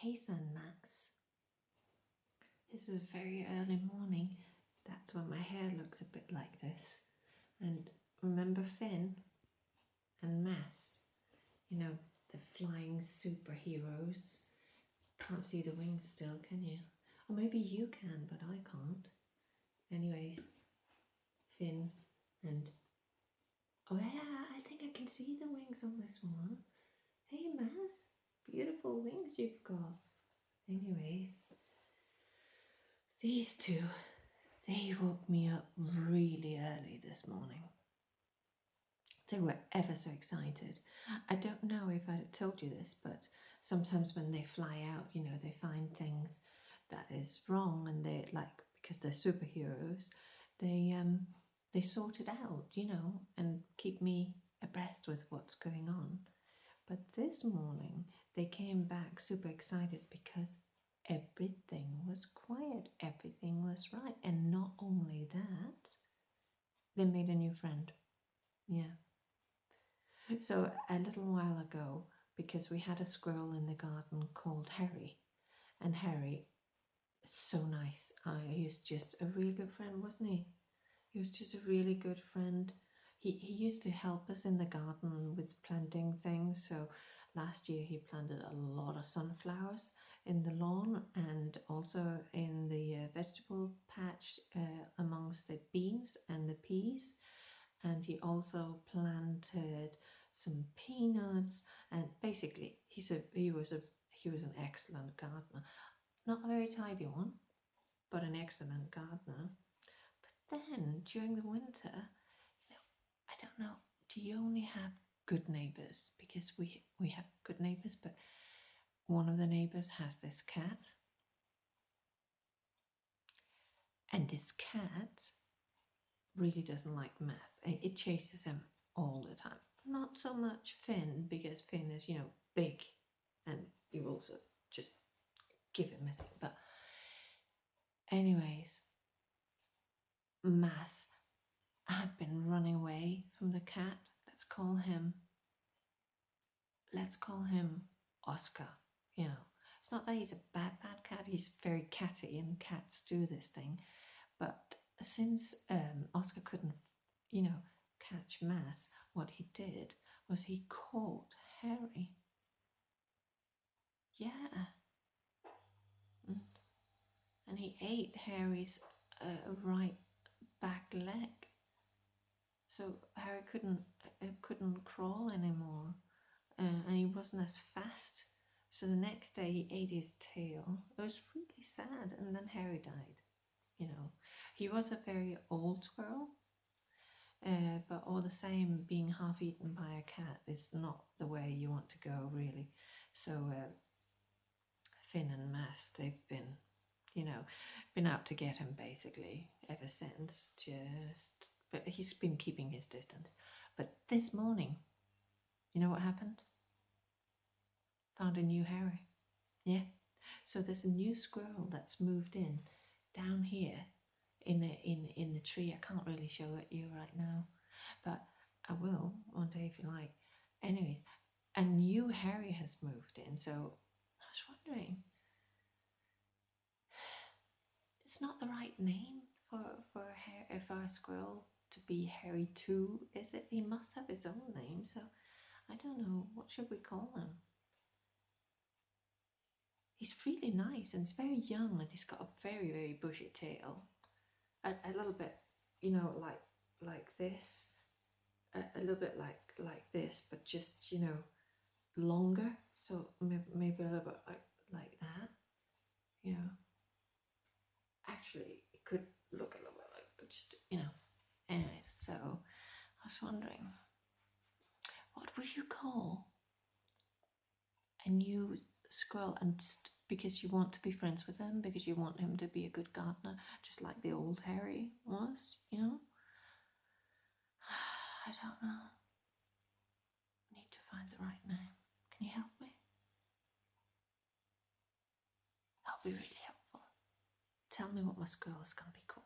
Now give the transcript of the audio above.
Hey son, Max. This is very early morning. That's when my hair looks a bit like this. And remember Finn and Mass? You know, the flying superheroes. Can't see the wings still, can you? Or maybe you can, but I can't. Anyways, Finn and... Oh yeah, I think I can see the wings on this one. Hey Mass, beautiful wings you've got. Anyways, these two, they woke me up really early this morning. They were ever so excited. I don't know if I told you this, but sometimes when they fly out, you know, they find things that is wrong, and they because they're superheroes, they sort it out, you know, and keep me abreast with what's going on. But this morning they came back super excited because everything was quiet, everything was right, and not only that, they made a new friend. Yeah. So a little while ago, because we had a squirrel in the garden called Harry, and Harry is so nice. He was just a really good friend, wasn't he? He was just a really good friend. He used to help us in the garden with planting things. So last year he planted a lot of sunflowers in the lawn, and also in the vegetable patch amongst the beans and the peas. And he also planted some peanuts, and basically he was an excellent gardener. Not a very tidy one, but an excellent gardener. But then during the winter, I don't know, do you only have good neighbours? Because we have good neighbours, but one of the neighbours has this cat, and this cat really doesn't like Mass. It chases him all the time. Not so much Finn, because Finn is, you know, big, and you also just give him a thing. But anyways, Mass had been running away from the cat. Let's call him Oscar. You know, it's not that he's a bad cat. He's very catty, and cats do this thing. But since Oscar couldn't, you know, catch Mass, what he did was he caught Harry. Yeah. And he ate Harry's right back leg. So Harry couldn't crawl anymore, and he wasn't as fast. So the next day he ate his tail. It was really sad, and then Harry died. You know, he was a very old squirrel, but all the same, being half eaten by a cat is not the way you want to go, really. So Finn and Mass, they've been, you know, been out to get him basically ever since. But he's been keeping his distance. But this morning, you know what happened? Found a new Harry. Yeah. So there's a new squirrel that's moved in down here in the tree. I can't really show it you right now, but I will one day if you like. Anyways, a new Harry has moved in. So I was wondering, it's not the right name for a squirrel to be Harry 2, is it? He must have his own name, so I don't know. What should we call him? He's really nice, and he's very young, and he's got a very, very bushy tail. A little bit, you know, like this. A little bit like this, but just, you know, longer. So maybe a little bit like that. You know. Actually, it could look a little bit like just, you know. Anyways, so I was wondering, what would you call a new squirrel? And because you want to be friends with him, because you want him to be a good gardener, just like the old Harry was, you know? I don't know. I need to find the right name. Can you help me? That'll be really helpful. Tell me what my squirrel is going to be called.